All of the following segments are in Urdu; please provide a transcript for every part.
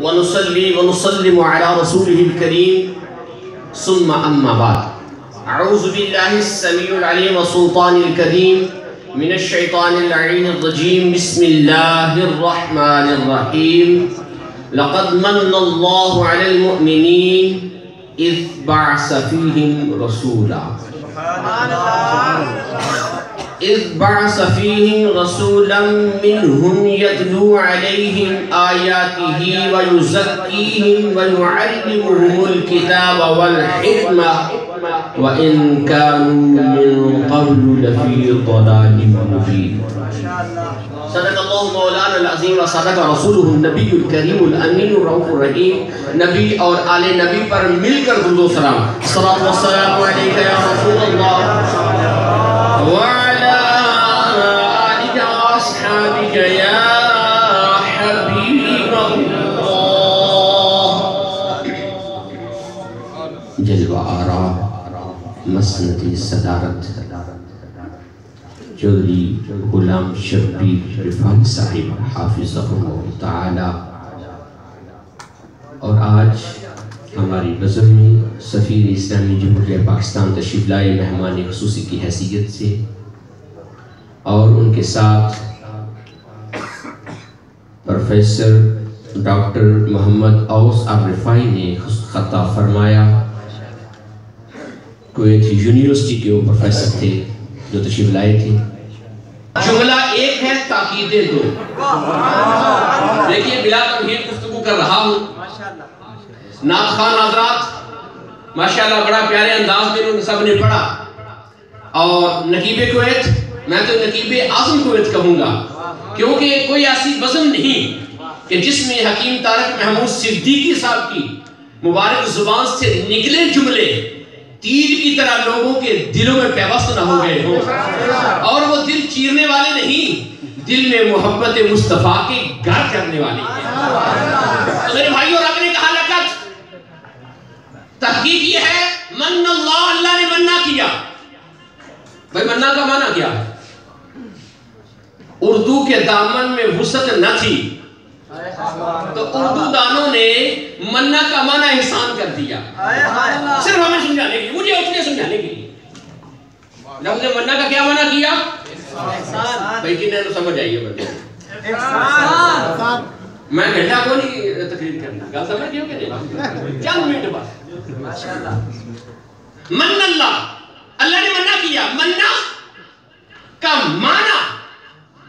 ونصلي ونسلم على رسوله الكريم ثم أما بعد. أعوذ بالله السميع العليم والسلطان الكريم من الشيطان اللعين الرجيم. بسم الله الرحمن الرحيم. لقد من الله على المؤمنين إذ بعث فيهم رسولا. إذ بعث فيهم رسولا منهم يتلو عليهم آياته ويزكيهم ويعلمهم الكتاب والحكمة وإن كانوا من قبل لفي ضلال مبين. صدق الله مولانا العظيم وصدق رسوله النبي الكريم الأمين الرؤوف الرحيم. نبی اور آل نبی پر مل کر درود و سلام. الصلاة والسلام عليك يا رسول الله وعلى آلك وأصحابك يا حبيب الله. جلوہ آرا مسند صدارت چودھری غلام شبیر رفاعی صاحب حافظہ اللہ تعالی. اور آج ہماری نظر میں سفیر اسلامی جمہوریہ پاکستان تشریف لائے مہمان خصوصی کی حیثیت سے، اور ان کے ساتھ پروفیسر ڈاکٹر محمد اوس الرفاعی نے خطاب فرمایا. کویت یونیورسٹی کے وہ پروفیسر تھے جو تشریف لائے تھے. جملہ ایک ہے، تاکیدیں دو. دیکھیے بلا تمہید گفتگو کر رہا ہوں. نعت خوان حضرات ماشاءاللہ بڑا پیارے انداز میں انہوں نے سب نے پڑھا. اور نقیب کویت، میں تو نقیب اعظم کویت کہوں گا، کیونکہ کوئی ایسی بزم نہیں کہ جس میں حکیم طارق محمود صدیقی صاحب کی مبارک زبان سے نکلے جملے تیر کی طرح لوگوں کے دلوں میں پیوست نہ ہو گئے ہوں. اور وہ دل چیرنے والے نہیں، دل میں محبت مصطفیٰ کے گھر کرنے والے ہیں. تو میرے بھائیوں، رب نے کہا لقد، تحقیق یہ ہے من اللہ، اللہ نے منع کیا. بھائی منع کا معنی کیا ہے؟ اردو کے دامن میں وسعت نہ تھی تو اردو دانوں نے منع کا معنی احسان کر دیا، صرف ہمیں سمجھانے کے لیے، مجھے اپنے سمجھانے کے لیے. لفظ منع کا کیا معنی کیا؟ بھائی کنہیں تو سمجھ آئیے بندے. میں گھنٹہ کو نہیں تقریر کرنا، گل سمجھ گئے ہو کہ نہیں؟ چند منٹ بعد من اللہ، اللہ نے منع کیا. منع کا معنی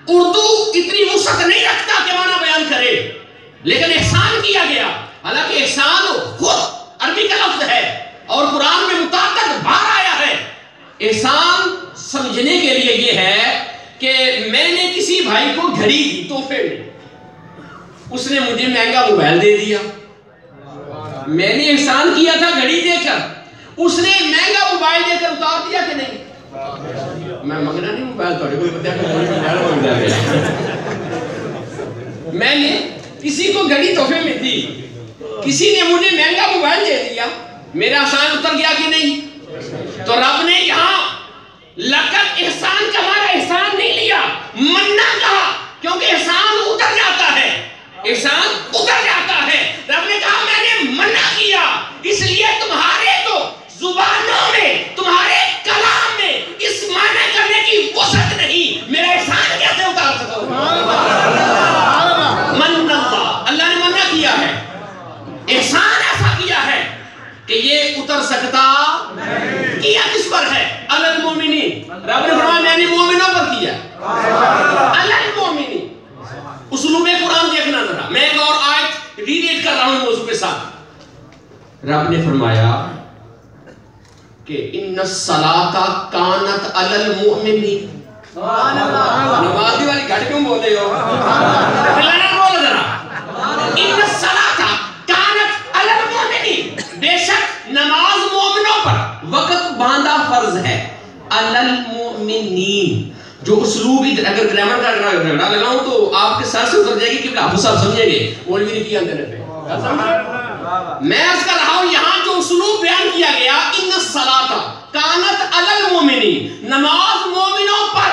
اردو اتنی وسعت نہیں رکھتا کہ معنی بیان کرے، لیکن احسان کیا گیا. حالانکہ احسان خود عربی کا لفظ ہے اور قرآن میں متعدد بار آیا ہے. احسان سمجھنے کے لیے یہ ہے کہ میں نے کسی بھائی کو گھڑی دی تحفے میں، اس نے مجھے مہنگا موبائل دے دیا. میں نے احسان کیا تھا گھڑی دے کر، اس نے مہنگا موبائل دے کر اتار دیا کہ نہیں؟ میں منگنا نہیں موبائل، تھوڑے کوئی بتایا کہ میں نے کسی کو گھڑی تحفے میں دی، کسی نے مجھے مہنگا موبائل دے دیا، میرا احسان اتر گیا کہ نہیں؟ تو رب نے یہاں لقد احسان کا ہمارا احسان نہیں لیا، منع کہا، کیونکہ احسان اتر جاتا ہے، احسان اتر جاتا ہے. رب نے کہا میں نے منع کیا، اس لیے تمہارے تو زبانوں میں، تمہارے کلام میں اس معنی کرنے کی وسعت نہیں. میرا احسان کیسے اتار سکو؟ من اللہ، اللہ نے منع کیا ہے. احسان ایسا کیا ہے کہ یہ اتر سکتا کیا کس پر ہے؟ علی المومنین. رب نے فرمایا میں نے مومنوں پر کیا. علی المومنین. اسلوب قرآن دیکھنا ذرا. میں ایک اور آیت ری ریڈ کر رہا ہوں موضوع کے ساتھ. رب نے فرمایا کہ ان الصلاۃ کانت علی المؤمنین. نمازی والی گھٹ کیوں بول رہے ہو؟ بولو ذرا. ان الصلاۃ کانت علی المؤمنین، بے شک نماز مومنوں پر وقت باندھا فرض ہے. علی المؤمنین، جو اسلوب اگر گرامر کا جھگڑا لگاؤں تو آپ کے سر سے اتر جائے گی کہ حافظ صاحب سمجھیں گے مولوی نے کیا اندر پہ. میں عرض کر رہا ہوں یہاں جو اسلوب بیان کیا گیا ان الصلاۃ کانت علی المؤمنین، نماز مومنوں پر.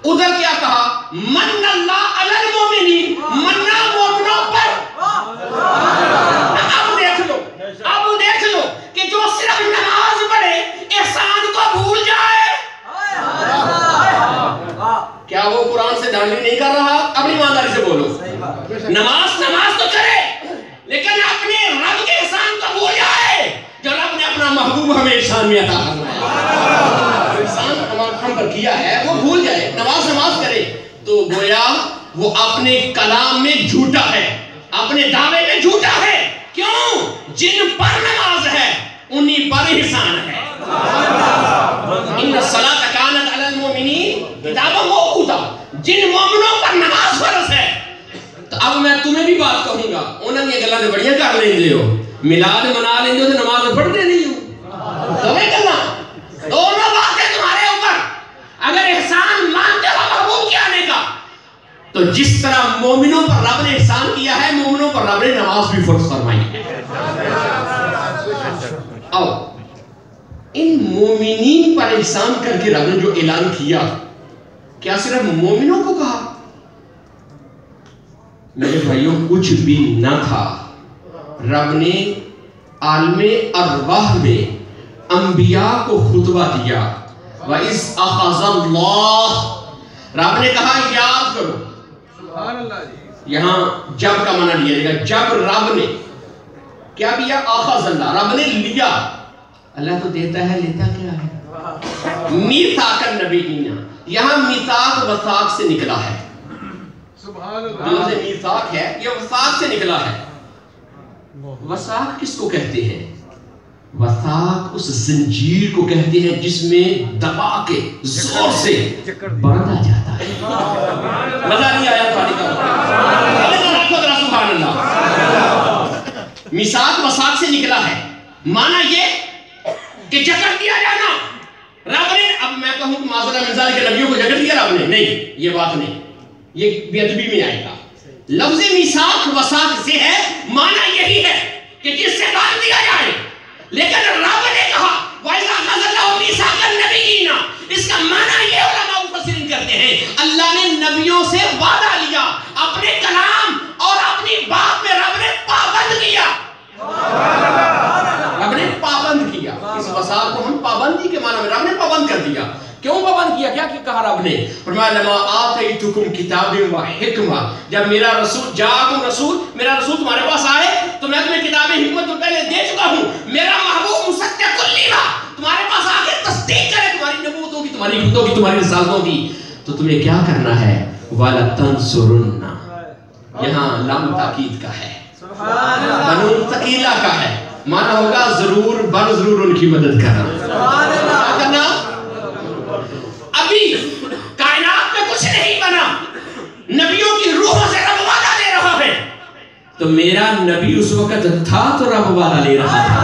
ادھر کیا کہا؟ من اللہ علی المؤمنین، منع مومنوں پر. نماز تو کرے لیکن اپنے رب کے احسان کو بھول جائے جو رب نے اپنا محبوب ہمیں احسان میں عطا فرمایا، احسان ہم پر کیا ہے وہ بھول جائے، نماز کرے تو گویا وہ اپنے کلام میں جھوٹا ہے، اپنے دعوے میں جھوٹا ہے۔ کیوں؟ جن پر نماز ہے انہی پر احسان ہے۔ ان الصلاۃ کانت علی المؤمنین کتابا موقوتا، جن مومنوں پر نماز فرض ہے۔ تو اب میں تمہیں بھی بات کہوں گا، انہوں نے گلاں بڑیاں کر لیندے ہو، میلاد منا لیندے ہو تو نماز پڑھتے نہیں ہو، تمہیں گلاں دونوں باتیں تمہارے اوپر۔ اگر احسان مانتے ہو محبوب کے آنے کا تو جس طرح مومنوں پر رب نے احسان کیا ہے، مومنوں پر رب نے نماز بھی فرض فرمائی ہے۔ اب ان مومنین پر احسان کر کے رب نے جو اعلان کیا، کیا صرف مومنوں کو کہا؟ میرے بھائیوں کچھ بھی نہ تھا، رب نے عالم ارواح میں انبیاء کو خطبہ دیا۔ وَإِذْ أَخَذَ اللَّهُ، رب نے کہا یاد کرو، یہاں جب کا معنی لیا جائے گا، جب رب نے کیا کیا؟ اخذ اللہ، رب نے لیا، اللہ تو دیتا ہے لیتا کیا ہے؟ میثاق النبیین، یہاں میثاق وثاق سے نکلا ہے، جو سے میثاق ہے یہ وثاق سے نکلا ہے۔ وثاق کس کو کہتے ہیں؟ وثاق اس زنجیر کو کہتے ہیں جس میں دبا کے زور سے باندھا جاتا ہے۔ مزہ نہیں آیا تھوڑی کا؟ سبحان اللہ۔ میثاق وثاق سے نکلا ہے، معنی یہ کہ جکڑ دیا جانا۔ رب نے، اب میں کہوں کہ معذرہ منزال کے نبیوں کو جکڑ دیا رب نے، نہیں، یہ بات نہیں، یہ بے ادبی میں آئے گا۔ لفظ میثاق وثاق سے ہے، معنی یہی ہے کہ جس سے باندھ دیا جائے، لیکن رب نے کہا وَإِذَا أَخَذَ اللَّهُ مِيثَاقَ النَّبِيِّينَ، اس کا معنی یہ علماء مفسرین کرتے ہیں اللہ نے نبیوں سے وعدہ لیا، اپنے کلام اور اپنی بات میں رب نے پابند کیا، رب نے پابند کیا۔ اس وثاق کو ہم پابندی کے معنی میں رب نے پابند کر دیا۔ کیوں پابند کیا؟ کیا کہا رب نے؟ فرمایا لما آتیتکم کتاب و حکمہ، جب میرا رسول جاءکم رسول، میرا رسول تمہارے پاس آئے تو میں تمہیں کتاب حکمت تو پہلے دے چکا ہوں، میرا محبوب مصدق لیما تمہارے پاس آ کے تصدیق کرے تمہاری نبوتوں کی، تمہاری حکمتوں کی، تمہاری رسالتوں کی، تو تمہیں کیا کرنا ہے؟ وَلَتَنْصُرُنَّ، یہاں لام تاکید کا ہے، بنون ثقیلہ کا ہے، معنی ہوگا ضرور بر ضرور ان کی مدد کرنا۔ ابھی کائنات میں کچھ نہیں بنا، نبیوں کی روحوں سے رب وعدہ لے رہا ہے، تو میرا نبی اس وقت تھا تو رب وعدہ لے رہا تھا۔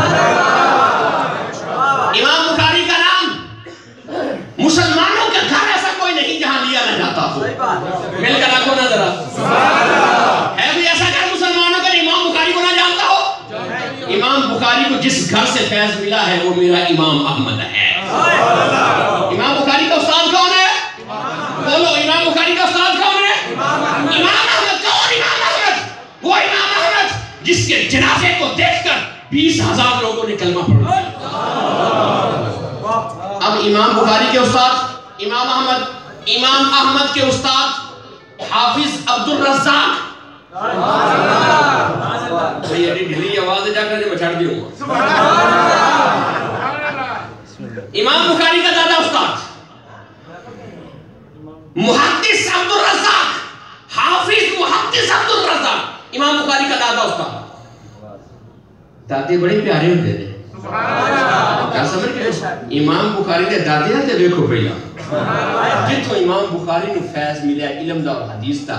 امام بخاری کا نام مسلمانوں کے گھر ایسا کوئی نہیں جہاں لیا نہ جاتا ہو، مل کر آنکھوں نہ ذرا ہے کوئی ایسا گھر مسلمانوں کا امام بخاری کو نہ جانتا ہو؟ امام بخاری کو جس گھر سے فیض ملا ہے وہ میرا امام احمد ہے۔ امام بخاری کا استاد کون ہے؟ بولو، امام بخاری کا استاد کون ہے؟ امام احمد۔ کون امام احمد؟ وہ امام احمد جس کے جنازے کو دیکھ کر 20,000 لوگوں نے کلمہ پڑھا۔ اب امام بخاری کے استاد امام احمد کے استاد حافظ عبد الرزاق، ڈھلی آواز جا کر بچھاڑ دی ہوں۔ امام بخاری کا دادا استاد محدث عبد الرزاق، حافظ محدث عبد الرزاق، امام بخاری کا دادا استاد۔ دادے بڑے پیارے ہوتے تھے، کیا سمجھ گئے؟ امام بخاری کے دادے ہیں، دیکھو بھیا جتوں امام بخاری نو فیض ملیا علم دا اور حدیث دا،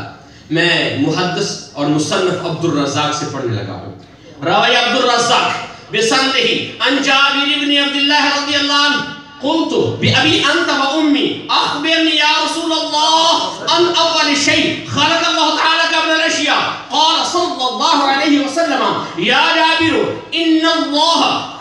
میں محدث اور مصنف عبد الرزاق سے پڑھنے لگا ہوں۔ روی عبد الرزاق بسندہ عن جابر بن عبد اللہ رضی اللہ عنہ قلت بأبي أنت وأمي أخبرني يا رسول الله عن أول شيء خلق الله تعالى قبل الأشياء قال صلى الله عليه وسلم يا جابر إن الله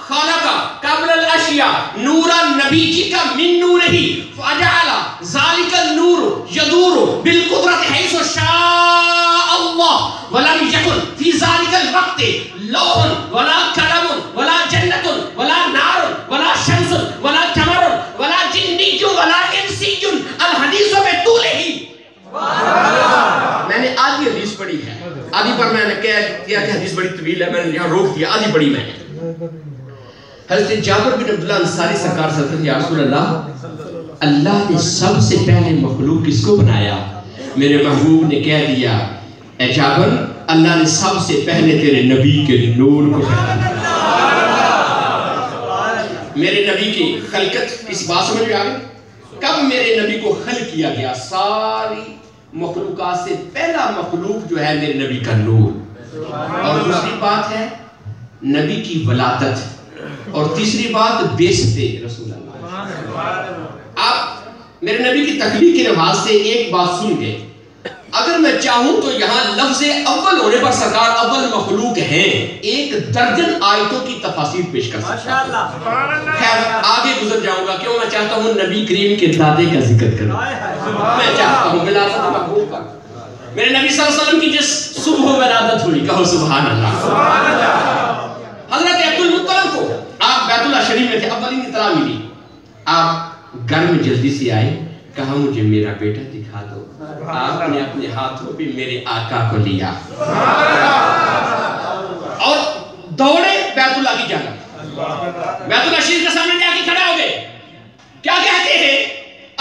خلق قبل الأشياء نورا نبيك من نوره فأجعل ذلك النور يدور بالقدرة حيث شاء الله ولم يكن في ذلك الوقت لوح ولا قلم ولا جنة ولا نار ولا شمس ولا قمر ولا جني ولا انسي الحديث بطوله۔ میں نے آدھی حدیث پڑھی ہے، آدھی پر میں نے کہہ دیا کہ حدیث بڑی طویل ہے، میں نے یہاں روک دیا، آدھی بڑی میں نے. حضرت جابر بن عبداللہ انصاری سرکار سے کہتے ہیں یا رسول اللہ نے سب سے پہلے مخلوق کس کو بنایا؟ میرے محبوب نے کہہ دیا اے جابر اللہ نے سب سے پہلے تیرے نبی کے نور کو بنایا. میرے نبی کی خلقت کسی بات سمجھ میں آ گئی؟ کب میرے نبی کو خلق کیا گیا؟ ساری مخلوقات سے پہلا مخلوق جو ہے میرے نبی کا نور. اور دوسری بات ہے نبی کی ولادت، اور تیسری بات بعثت رسول اللہ. آپ میرے نبی کی تخلیق کے لحاظ سے ایک بات سن گئے، اگر میں چاہوں تو یہاں لفظ اول ہونے پر سرکار اول مخلوق ہیں 1 درجن آیتوں کی تفاسیر پیش کر سکتا ہوں. خیر آگے گزر جاؤں گا، کیوں میں چاہتا ہوں نبی کریم کے دادے کا ذکر کروں. میں چاہتا ہوں ولادت محبوب پر میرے نبی صلی اللہ علیہ وسلم کی جس صبح ولادت ہوئی، کہو سبحان اللہ. حضرت عبد المطلب کو آپ بیت اللہ شریف میں تھے، اولین اطلاع ملی، آپ گھر میں جلدی سے آئے، کہا مجھے میرا بیٹا دکھا دو. آپ نے اپنے ہاتھوں پہ میرے آقا کو لیا اور دوڑے بیت اللہ کی جانب. بیت اللہ شریف کے سامنے جا کے کھڑے ہو گئے، کیا کہتے ہیں؟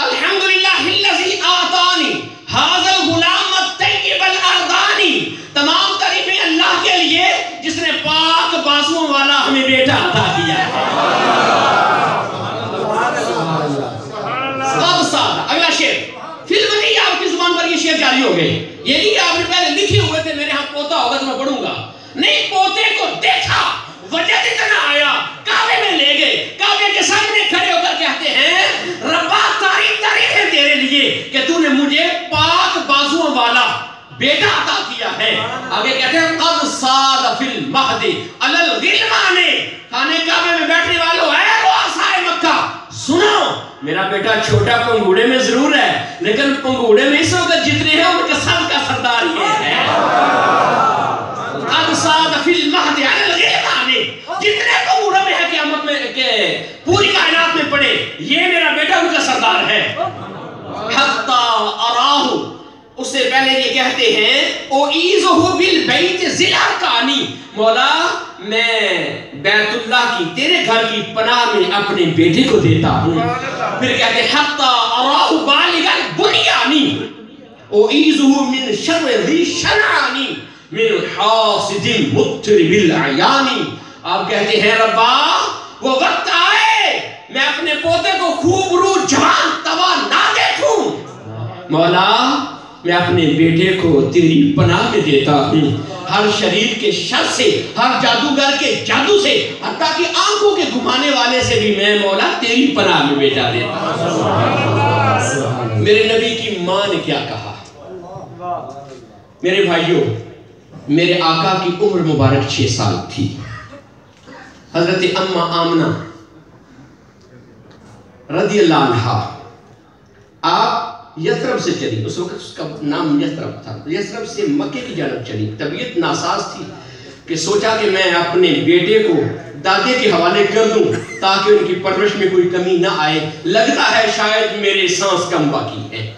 الحمدللہ الذی آتانی ھذا الغلام الطیب الارضانی. تمام تعریفیں اللہ کے لیے جس نے پاک بازوؤں والا ہمیں بیٹا عطا کیا ہے. اگلا شعر فلم نہیں، آپ کی زبان پر یہ شعر جاری ہو گئے. یہ نہیں کہ آپ نے پہلے لکھے ہوئے تھے میرے ہاں پوتا ہوگا تو میں پڑھوں گا، نہیں، پوتے کو دیکھا وجد اتنا آیا، کعبے میں لے گئے، کعبے کے سامنے کھڑے ہو کر کہتے ہیں ربا تعریف ہے تیرے لیے کہ تو نے مجھے پاک بازوؤں والا بیٹا عطا کیا ہے. آگے کہتے ہیں قد صاد فی المہد علی الغلمان. خانے کعبے میں بیٹھنے والوں اے رؤسائے مکہ سنو، میرا بیٹا چھوٹا پنگوڑے میں ضرور ہے، لیکن پنگوڑے میں اس وقت جتنے ہیں ان کا سب کا سردار یہ ہے. قد صاد فی المہد علی الغلمان. جتنے پنگوڑے میں ہے قیامت میں کہ پوری کائنات میں پڑے، یہ میرا بیٹا ان کا سردار ہے. حتی اراہ، اس سے پہلے یہ کہتے ہیں اعیذہ بالبیت ذی الارکانی. مولا میں بیت اللہ کی تیرے گھر کی پناہ میں اپنے بیٹے کو دیتا ہوں. پھر کہتے ہیں حتی اراہ بالغ البنیانی اعیذہ من شر ذی شنعانی من حاسد مطرب العیانی. آپ کہتے ہیں ربا وہ وقت آئے میں اپنے پوتے کو خوب رو جوان توا نہ دیکھوں. مولا میں اپنے بیٹے کو تیری پناہ میں دیتا ہوں، ہر شریر کے شر سے، ہر جادوگر کے جادو سے، حتیٰ کہ آنکھوں کے گھمانے والے سے بھی میں مولا تیری پناہ میں بیٹا دیتا ہوں. میرے نبی کی ماں نے کیا کہا؟ میرے بھائیوں، میرے آقا کی عمر مبارک 6 سال تھی. حضرت اماں آمنہ رضی اللہ عنہا آپ یثرب سے چلی، اس وقت اس کا نام یثرب تھا، یثرب سے مکے کی جانب چلی. طبیعت ناساز تھی کہ سوچا کہ میں اپنے بیٹے کو دادے کے حوالے کر دوں تاکہ ان کی پرورش میں کوئی کمی نہ آئے، لگتا ہے شاید میرے سانس کم باقی ہے.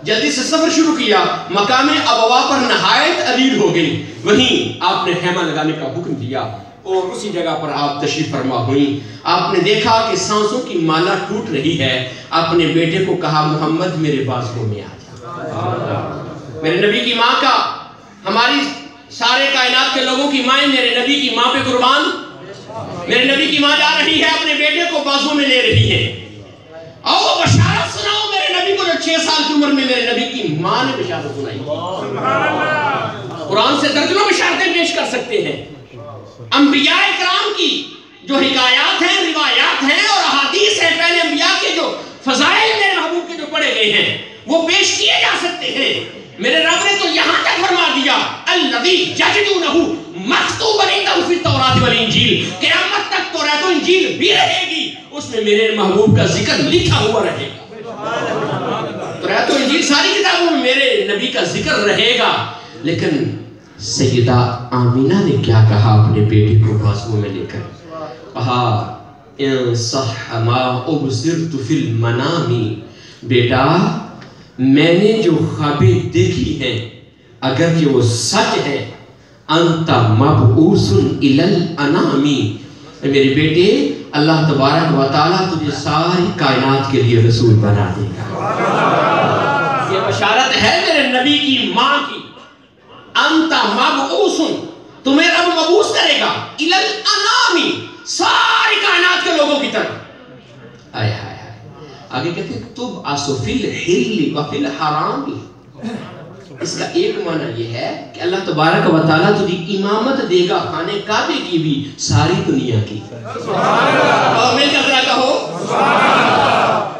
جلدی سے سفر شروع کیا، مقام ابوا پر نہایت علیل ہو گئی. وہیں آپ نے خیمہ لگانے کا حکم دیا اور اسی جگہ پر آپ تشریف فرما ہوئیں. آپ نے دیکھا کہ سانسوں کی مالا ٹوٹ رہی ہے. اپنے بیٹے کو کہا محمد میرے بازو میں آ جا. میرے نبی کی ماں کا، ہماری سارے کائنات کے لوگوں کی مائیں میرے نبی کی ماں پہ قربان. میرے نبی کی ماں جا رہی ہے اپنے بیٹے کو بازو میں لے رہی ہے. آؤ بشارت سناؤ میرے نبی کو جو 6 سال کی عمر میں میرے نبی کی ماں نے بشارت سنائی. قرآن سے درجنوں بشارتیں پیش کر سکتے ہیں. انبیاء اکرام کی جو حکایات ہیں، روایات ہیں اور احادیث ہیں، پہلے انبیاء کے جو فضائل میرے محبوب کے جو پڑھے گئے ہیں وہ پیش کیے جا سکتے ہیں. میرے رب نے تو یہاں تک فرما دیا الذی یجدونہ مکتوبا عندہم فی التوراۃ والانجیل، قیامت تک تورات و انجیل بھی رہے گی، اس میں میرے محبوب کا ذکر لکھا ہوا رہے گا. تورات و انجیل ساری کتابوں میں میرے نبی کا ذکر رہے گا. لیکن سیدہ آمینہ نے کیا کہا اپنے بیٹے کو بازو میں لے کر؟ کہا ان صح ما ابصرت فی المنام، بیٹا میں نے جو خوابیں دیکھی ہیں اگر کہ وہ سچ ہے انت مبعوث الی الانامی، میرے بیٹے اللہ تبارک و تعالیٰ تجھے ساری کائنات کے لیے رسول بنا دے گا۔ یہ بشارت ہے میرے نبی کی ماں کی، انت مبعوث، تمہیں رب مبعوث کرے گا الی الانامی، ساری کائنات کے لوگوں کی طرف۔ آئے ہائے ہائے، آگے کہتے ہیں تبعث فی الحل و فی الحرام۔ اس کا ایک معنی یہ ہے کہ اللہ تبارک و تعالیٰ تجھے امامت دے گا خانے کعبے کی بھی، ساری دنیا کی۔ اور مل کر ذرا کہو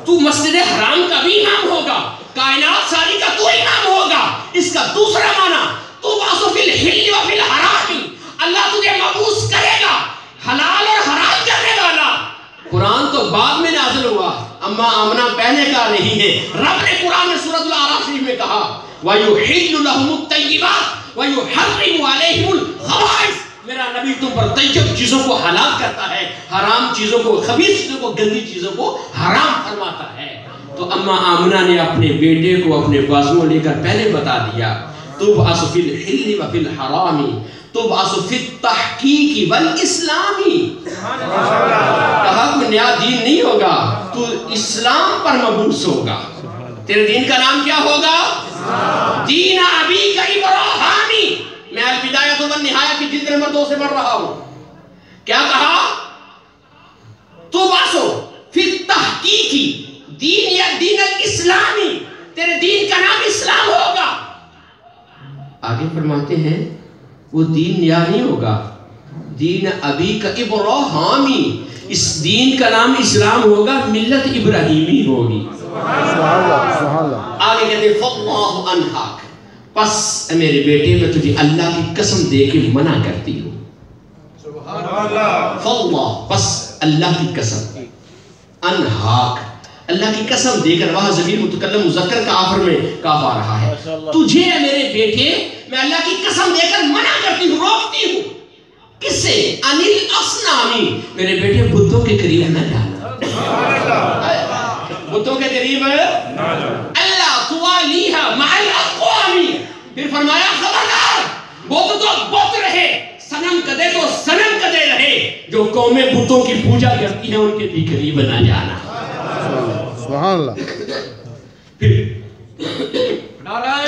تو مسجد حرام کا بھی امام ہوگا، کائنات ساری کا تو امام ہوگا۔ اس کا دوسرا معنی تبعث فی الحل و فی الحرام، اللہ تجھے مبعوث کرے گا حلال اور حرام کرنے والا۔ قرآن تو بعد میں نازل ہوا، اما آمنہ پہلے کا نہیں ہے۔ رب نے قرآن میں سورۃ الاعراف شریف میں کہا وَيُحِلُّ لَهُمُ الطَّيِّبَاتِ وَيُحَرِّمُ عَلَيْهِمُ الْخَبَائِثَ، میرا نبی تم پر طیب چیزوں کو حلال کرتا ہے، حرام چیزوں کو، خبیث چیزوں کو، گندی چیزوں کو حرام فرماتا ہے۔ تو اما آمنہ نے اپنے بیٹے کو اپنے بازو لے کر پہلے بتا دیا تبعث فی الحل و فی الحرام تبعث فی التحقیق والاسلام۔ کہا کوئی نیا دین نہیں ہوگا، تو اسلام پر مبعوث ہوگا۔ تیرے دین کا نام کیا ہوگا؟ دین ابی کا ابراہیمی۔ میں البدایہ والنہایہ کی جلد نمبر 2 سے پڑھ رہا ہوں۔ کیا کہا؟ تبعث فی التحقیق، دین یا دین الاسلامی، تیرے دین کا نام اسلام ہوگا۔ آگے فرماتے ہیں وہ دین نیا نہیں ہوگا، دین ابی کا ابراہیمی، اس دین کا نام اسلام ہوگا، ملت ابراہیمی ہوگی۔ آگے کہتے ہیں فاللہ انہاک، پس میرے بیٹے میں تجھے اللہ کی قسم دے کے منع کرتی ہوں۔ فاللہ، پس اللہ کی قسم، انہاک، اللہ کی قسم دے کر، وہاں ضمیر متکلم مذکر کا آخر میں کاف آ رہا ہے، تجھے میرے بیٹے میں اللہ کی قسم دے کر منع کرتی ہوں، روکتی ہوں۔ کس سے؟ انل اصنامی، میرے بیٹے بتوں کے قریب نہ جانا۔ بتوں کے قریب اللہ توالیہا مع الاقوامی، پھر فرمایا خبردار، بت تو بت رہے، صنم کدے تو صنم کدے رہے، جو قومیں بتوں کی پوجا کرتی ہیں ان کے بھی قریب نہ جانا۔ سبحان اللہ۔ پھر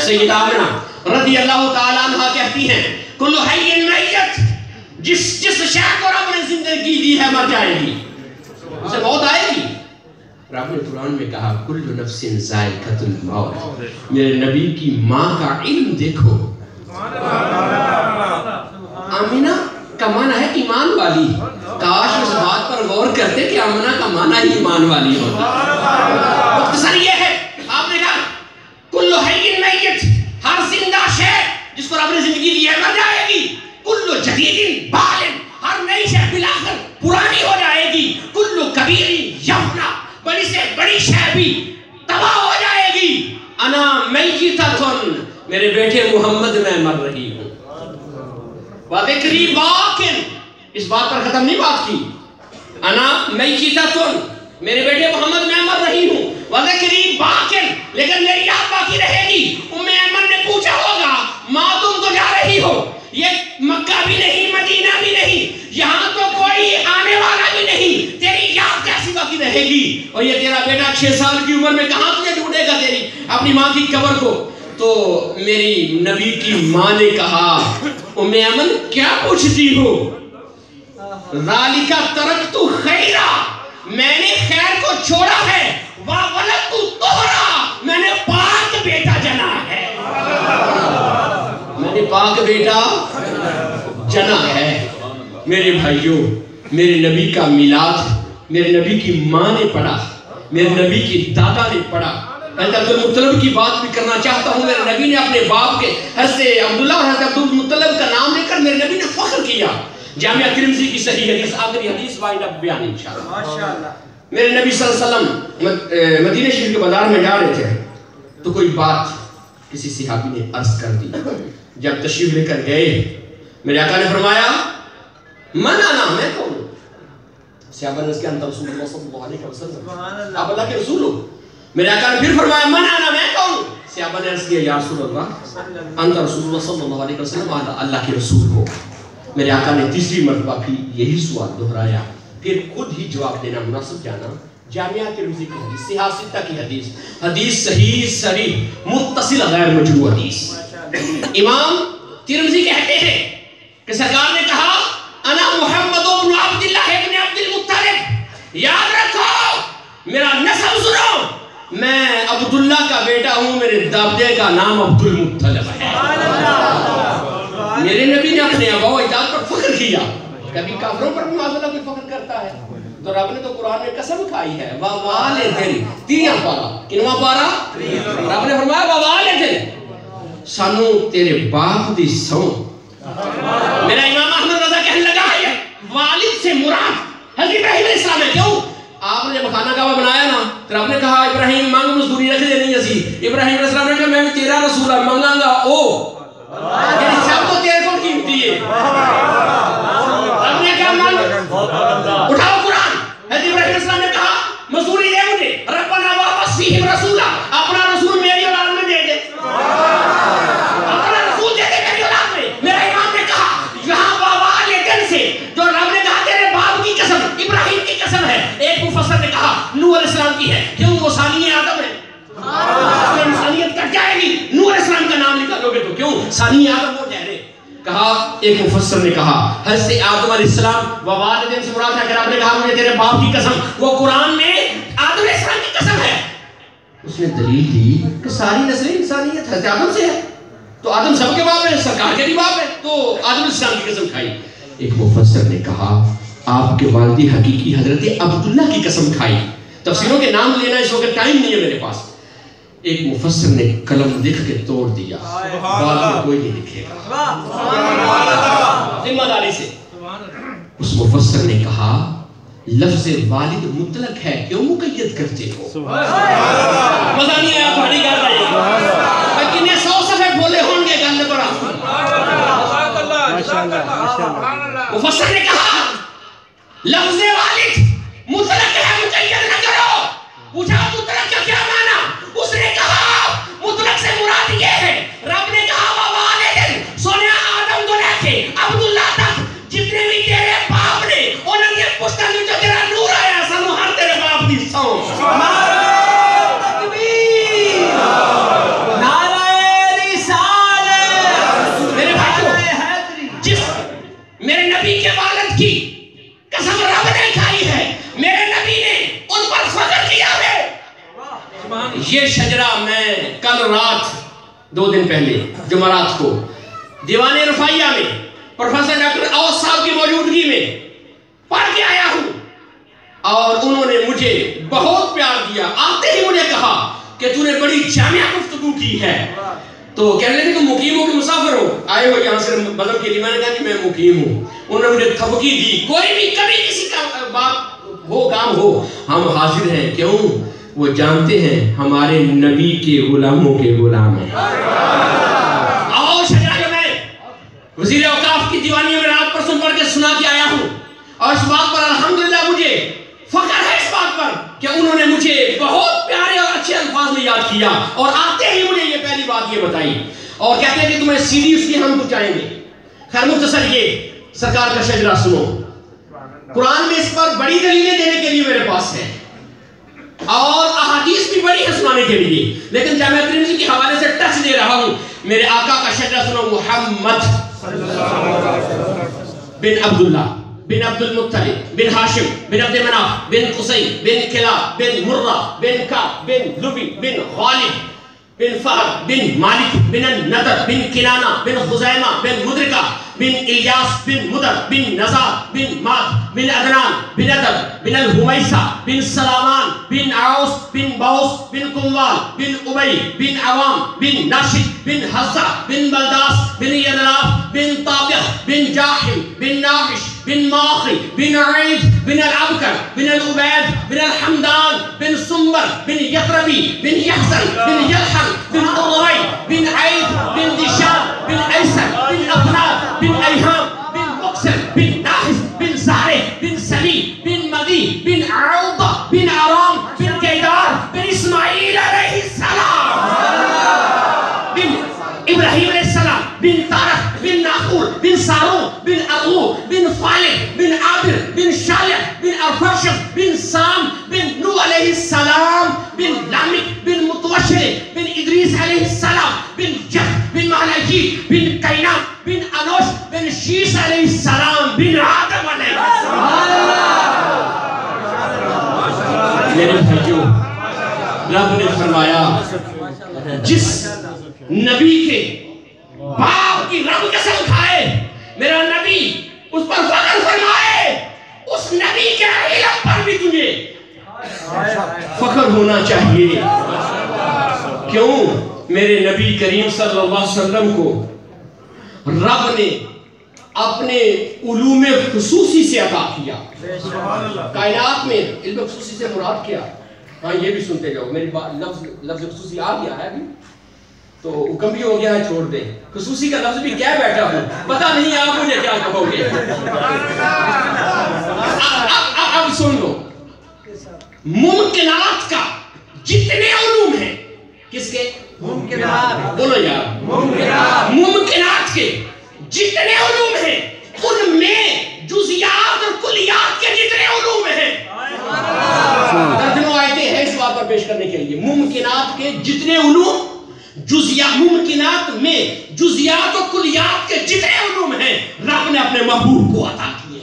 سیدہ آمنہ رضی اللہ تعالیٰ عنہ کہتی ہیں کل حی میت، جس شے کو رب نے زندگی دی ہے مر جائے گی، اسے موت آئے گی۔ رب نے قرآن میں کہا کل نفس ذائقۃ الموت، میرے نبی کی ماں کا علم دیکھو۔ آمنہ کا معنی ہے ایمان والی، کاش اس بات پر غور کرتے کہ آمنہ کا معنی ہی ایمان والی ہوتا۔ مختصر یہ ہے، آپ نے کہا کل حی میت، ہر زندہ شے جس کو رب نے زندگی دی ہے مر جائے گی۔ کل جدید بالغ، ہر نئی شے بلاخر پرانی ہو جائے گی۔ کل کبیر یفنا، بڑی سے بڑی شے بھی تباہ ہو جائے گی۔ انا میتۃ، میرے بیٹے محمد میں مر رہی ہوں۔ وذکری باقٍ، اس بات پر ختم نہیں بات کی، انا میتۃ، میرے بیٹے محمد میں مر رہی ہوں۔ وذکری باقٍ، لیکن میری یاد باقی رہے گی۔ ام ایمن نے پوچھا ہوگا ماں تم تو جا رہی ہو، یہ مکہ بھی نہیں مدینہ بھی نہیں، یہاں تو کوئی آنے والا بھی نہیں، تیری یاد کیسی باقی رہے گی؟ اور یہ تیرا بیٹا 6 سال کی عمر میں کہاں تجھے ڈھونڈے گا تیری اپنی ماں کی قبر کو؟ تو میری نبی کی ماں نے کہا ام ایمن کیا پوچھتی ہو؟ ذالک ترکت خیرا، میں نے خیر کو چھوڑا ہے، وولدت طہرا، میں نے پاک بیٹا جنا ہے، میں نے پاک بیٹا جنا ہے۔ میرے بھائیوں، میرے نبی کا میلاد میرے نبی کی ماں نے پڑھا، میرے نبی کی دادا نے پڑھا۔ حضرت عبدالمطلب کی بات بھی کرنا چاہتا ہوں، میرے نبی نے اپنے باپ کے حضرت عبداللہ اور حضرت عبدالمطلب کا نام لے کر میرے نبی نے فخر کیا۔ جامعہ ترمذی کی صحیح حدیث، آخری حدیث وائنڈ اپ بیان انشاءاللہ۔ میرے نبی صلی اللہ علیہ وسلم مدینہ شریف کے بازار میں جا رہے تھے تو کوئی بات کسی صحابی نے عرض کر دی۔ جب تشریف لے کر گئے میرے آقا نے فرمایا من انا، میں کون ہوں؟ صحابہ نے اس کے انت رسول اللہ صلی اللہ علیہ وسلم، آپ اللہ کے رسول ہو۔ میرے آقا نے پھر فرمایا من انا، میں کون ہوں؟ صحابہ نے عرض کیا یا رسول اللہ انت رسول اللہ صلی اللہ علیہ وسلم، اللہ کے رسول ہو۔ میرے آقا نے تیسری مرتبہ بھی یہی سوال دہرایا، پھر خود ہی جواب دینا مناسب جانا۔ جامعہ ترمذی کی حدیث، صحیح ستہ کی حدیث، حدیث صحیح صریح متصل غیر مجروح حدیث۔ امام ترمذی کہتے ہیں کہ سرکار نے کہا انا محمد بن عبداللہ ابن عبد المطلب، یاد رکھو میرا نسب سنو، میں عبداللہ کا بیٹا ہوں، میرے دابدے کا نام عبد المطلب ہے۔ میرے نبی نے اپنے آباء و اجداد پر فخر کیا، کبھی کافروں پر بھی معاذ اللہ کوئی فخر کرتا ہے؟ تو رب نے تو قرآن میں قسم کھائی ہے وَوَالِدٍ، تیریا پارا، کنواں پارا؟ رب نے فرمایا وَوَالِدٍ، سانو تیرے باپ دی سو۔ میرا امام احمد رضا کہنے لگا ہے والد سے مراد حضرت ابراہیم علیہ السلام ہے۔ کیوں؟ آپ نے جب خانہ کعبہ بنایا نا تو رب نے کہا ابراہیم مانگ مزدوری رکھ دے نہیں اسی۔ ابراہیم علیہ السلام نے کہا میں تیرا رسول ہے مانگاں گا او، یعنی سب تو تیرے کو قیمتی ہے۔ رب نے کہا مانگ، اٹھاؤ قرآن۔ حضرت ابراہیم علیہ السلام نے کہا مزدوری دے مجھے، ربنا وابس فیہم رسولا، اپنا رسول میری اولاد میں دے دے، اپنا رسول دے دے میری اولاد میں۔ میرا امام نے کہا یہاں وَوَالِدٍ سے جو رب نے کہا تیرے باپ کی قسم، ابراہیم کی قسم ہے۔ ایک مفسر نے کہا نوح علیہ السلام کی ہے، کیوں وہ ثانی آدم ہے، انسانیت کٹ جائے گی، نوح علیہ السلام کا نام نکالو گے تو کیوں ثانی آدم ہو جائے۔ کہا ایک مفسر نے کہا حضرت آدم علیہ السلام ووالدین سے مراد ہے کہ آپ نے کہا مجھے تیرے باپ کی قسم، وہ قرآن میں آدم علیہ السلام کی قسم ہے۔ اس نے دلیل دی کہ ساری نسل انسانیت حضرت آدم سے ہے، تو آدم سب کے باپ ہے، سرکار کے بھی باپ ہے، تو آدم علیہ السلام کی قسم کھائی۔ ایک مفسر نے کہا آپ کے والدی حقیقی حضرت عبداللہ کی قسم کھائی۔ تفسیروں کے نام لینا اس وقت ٹائم نہیں ہے میرے پاس۔ ایک مفسر نے قلم لکھ کے توڑ دیا، بعد میں کوئی نہیں لکھے گا، ذمہ داری سے۔ اس مفسر نے کہا لفظ والد مطلق ہے، کیوں مقید کرتے ہو؟ مزہ نہیں آیا تمہاری کر رہے ہیں، کتنے 100 صفحے بولے ہوں گے گل پر۔ مفسر نے کہا لفظ والد مطلق ہے، مقید نہ کرو۔ پوچھا مطلق کا کیا معنی؟ اس نے کہا مطلق سے مراد یہ ہے، رب نے کہا ووالدین، سونے آدم کو لے کے عبداللہ تک جتنے بھی تیرے باپ نے انہوں نے پشتہ میں جو تیرا نور آیا سانو ہر تیرے باپ دی سو۔ نعرہ تکبیر، نعرہ رسالت۔ میرے بھائیو، جس میرے نبی کے والد کی قسم رب نے کھائی ہے، میرے نبی نے ان پر فخر کیا ہے۔ یہ شجرہ میں کل رات 2 دن پہلے جمعرات کو دیوان رفائیہ میں پروفیسر ڈاکٹر اوس صاحب کی موجودگی میں پڑھ کے آیا ہوں، اور انہوں نے مجھے بہت پیار دیا۔ آتے ہی مجھے کہا کہ تو نے بڑی جامعہ گفتگو کی ہے، تو کہنے لگے تم مقیم ہو کہ مسافر ہو؟ آئے ہو یہاں سے بدر کے لیے؟ میں نے کہا کہ میں مقیم ہوں۔ انہوں نے مجھے تھپکی دی، کوئی بھی کبھی کسی کا بات ہو کام ہو ہم حاضر ہیں، کیوں؟ وہ جانتے ہیں ہمارے نبی کے غلاموں کے غلام ہیں۔ آؤ شجرہ جو میں وزیر اوقاف کی دیوانی میں رات پر سن پڑھ کے سنا کے آیا ہوں، اور اس بات پر الحمدللہ مجھے فخر ہے اس بات پر کہ انہوں نے مجھے بہت پیارے اور اچھے الفاظ میں یاد کیا، اور آتے ہی مجھے یہ پہلی بات یہ بتائی، اور کہتے ہیں کہ تمہیں CD اس کی ہم پہنچائیں گے۔ خیر مختصر یہ سرکار کا شجرہ سنو، قرآن میں اس پر بڑی دلیلیں دینے کے لیے میرے پاس ہے، اور احادیث بھی بڑی ہے سنانے کے لیے، لیکن جامعہ ترمذی کے حوالے سے ٹچ دے رہا ہوں۔ میرے آقا کا شجرہ سنو، محمد بن عبداللہ بن عبد المطلب بن ہاشم بن عبد مناف بن قصی بن کلاب بن مرہ بن کعب بن لبی بن غالب بن فہد بن مالک بن النضر بن کنانہ بن خزیمہ بن مدرکہ بن الیاس بن مدر بن نزار بن ماد بن عدنان بن عدد بن الحمیسہ بن سلامان بن عوس بن باؤس بن کموال بن ابی بن عوام بن ناشد بن حزہ بن بلداس بن یدلاف بن طابخ بن جاحم بن ناحش بن ماخی بن عید بن العبکر بن العبید بن الحمدان بن سمبر بن یقربی بن یحزن بن یلحن بن قرعی بن عید بن دشان بن ایسر بن اقناد بن ایہام بن مقسم بن ناحس بن زہرے بن سلی بن مدی بن عوضہ بن عرام بن قیدار بن اسماعیل علیہ السلام۔ بن سارون بن ارغو بن فالح بن عابر بن شالح بن ارفخشد بن سام بن نوح علیہ السلام بن لامک بن متوشر بن ادریس علیہ السلام بن جف بن مہلاجی بن قینام بن انوش بن شیش علیہ السلام بن آدم علیہ السلام. میرے بھائیوں، رب نے فرمایا جس نبی کے باپ کی رب قسم کھائے میرا نبی اس پر فخر فرمائے، اس نبی کے علم پر بھی تجھے فخر ہونا چاہیے. کیوں؟ میرے نبی کریم صلی اللہ علیہ وسلم کو رب نے اپنے علوم خصوصی سے عطا کیا. کائنات میں علم خصوصی سے مراد کیا؟ ہاں یہ بھی سنتے جاؤ. میری لفظ خصوصی آ گیا ہے ابھی تو حکم بھی ہو گیا ہے، چھوڑ دے. خصوصی کا لفظ بھی کیا بیٹھا ہوں، پتہ نہیں آپ مجھے کیا کہو گے. اب سن لو، ممکنات کا جتنے علوم ہیں، کس کے؟ ممکنات. بولو یار، ممکنات کے جتنے علوم ہیں ان میں جزیات اور کلیات کے جتنے علوم ہیں. درجنوں آیتیں ہیں اس بات پر پیش کرنے کے لیے. ممکنات کے جتنے علوم، ممکنات میں جزیات و کلیات کے جتنے علوم ہیں رب نے اپنے محبوب کو عطا کیے.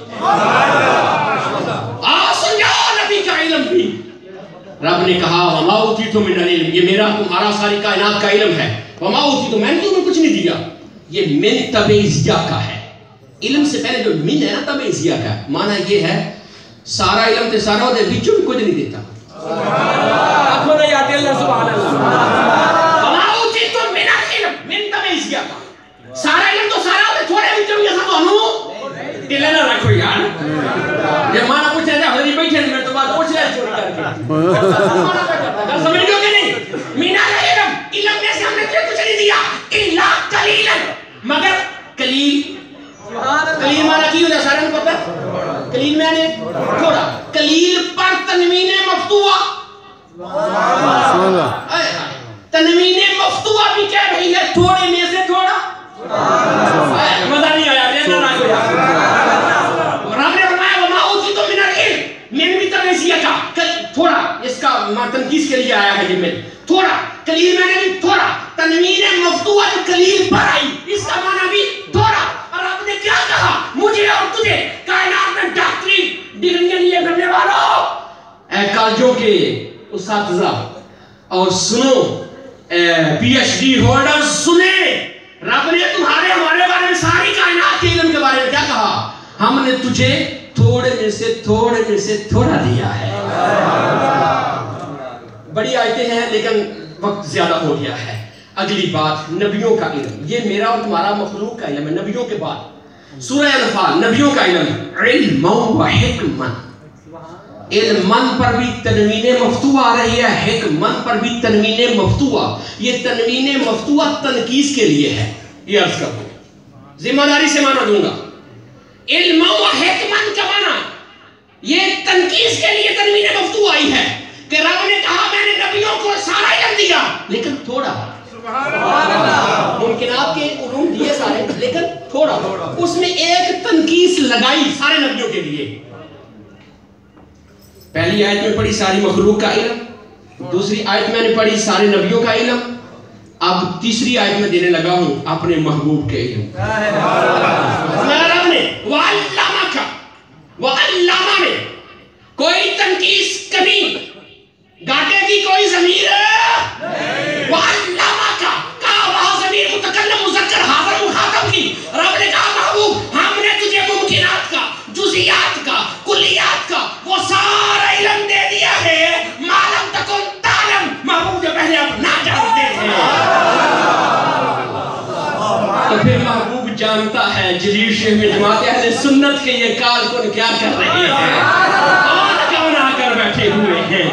سن جاؤ نبی کا علم بھی. رب نے کہا وما اوتیتم من العلم، یہ میرا تمہارا ساری کائنات کا علم ہے. وما اوتیتم، میں نے تمہیں کچھ نہیں دیا. یہ من تبعیضیہ کا ہے. علم سے پہلے جو من ہے نا تبعیضیہ کا، معنی یہ ہے سارا علم تے سارا دے بچوں کچھ نہیں دیتا. آخو نہیں آتے اللہ سبحان اللہ. سارا علم تو سارا ہوتے تھوڑے بچوں کے ساتھ ہنو دلے نہ رکھو یار. جب مانا پوچھا جائے حضری بیٹھے میں تو بات پوچھ رہے چوری کر کے سمجھ گئے کہ نہیں. مینا علم، علم میں سے ہم نے کچھ نہیں دیا الا قلیلا، مگر قلیل. قلیل مانا کی ہوتا سارے نے پتا؟ قلیل میں نے تھوڑا. قلیل پر تنوین مفتوحہ، تنوین مفتوحہ بھی کہہ رہی ہے تھوڑے میں سے تھوڑا. مزہ نہیں آیا دینا نہ کوئی. رب نے فرمایا وما اوتیتم من العلم، من بھی تبعیضیہ کا تھوڑا، اس کا تنقیص کے لیے آیا ہے یہ میں تھوڑا. قلیل میں نے بھی تھوڑا. تنوین مفتوحہ جو قلیل پر آئی اس کا معنی بھی تھوڑا. اور رب نے کیا کہا مجھے اور تجھے کائنات میں ڈاکٹری ڈگریاں لیے کرنے والوں، اے کالجوں کے اساتذہ اور سنو، پی ایچ ڈی ہولڈر سنیں، رب نے تمہارے ہمارے بارے میں ساری کائنات کے علم کے بارے میں کیا کہا؟ ہم نے تجھے تھوڑے میں سے تھوڑا دیا ہے. بڑی آیتیں ہیں لیکن وقت زیادہ ہو گیا ہے. اگلی بات نبیوں کا علم. یہ میرا اور تمہارا مخلوق کا علم ہے. نبیوں کے بعد سورہ انفال نبیوں کا علم. علم و حکمت، علمن پر بھی تنوین مفتوحہ آ رہی ہے، حکمن پر بھی تنوین مفتوحہ. یہ تنوین مفتوحہ تنقیص کے لیے ہے. یہ عرض کرتا ہوں، ذمہ داری سے معنی دوں گا. علم و حکمن کا معنی یہ تنقیص کے لیے تنوین مفتوحہ آئی ہے کہ رب نے کہا میں نے نبیوں کو سارا علم دیا لیکن تھوڑا. ممکنات کے علوم دیے سارے لیکن تھوڑا. اس میں ایک تنقیص لگائی سارے نبیوں کے لیے. پہلی آیت میں پڑھی ساری مخلوق کا علم، دوسری آیت میں نے پڑھی سارے نبیوں کا علم، اب تیسری آیت میں دینے لگا ہوں اپنے محبوب کے علم. رب نے وَعَلَّمَكَ، وَعَلَّمَ میں کوئی تنقیص کمی گاٹے کی کوئی ضمیر وَعَلَّمَكَ کہا وہاں ضمیر متکلم مذکر حاضر مخاطب کی. رب نے کہا محبوب ہم نے تجھے ممکنات کا، جزیات کا، کلیات کا وہ سارا علم دے دیا ہے. معلوم تکن تعلم، محبوب جو پہلے اب نہ جانتے تھے تو پھر محبوب جانتا ہے. جلیل شیخ میں جماعت اہل سنت کے یہ کارکن کیا کر رہے ہیں، کون آ کر بیٹھے ہوئے ہیں.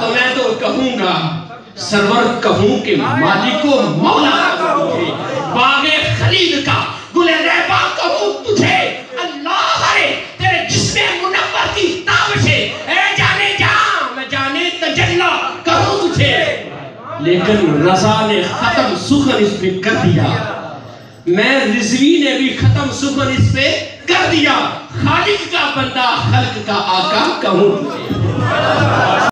تو میں تو کہوں گا سرور کہوں کہ مالک و مولا تجھے، باغ خلیل کا گل ریبا کہوں تجھے، اللہ ہے تیرے جسم منور کی تابشے، اے جانے جاں میں جانے تجلی کہوں تجھے. لیکن رضا نے ختم سخن اس میں کر دیا. میں رضوی نے بھی ختم سخن اس پہ کر دیا، خالق کا بندہ خلق کا آقا کہوں تجھے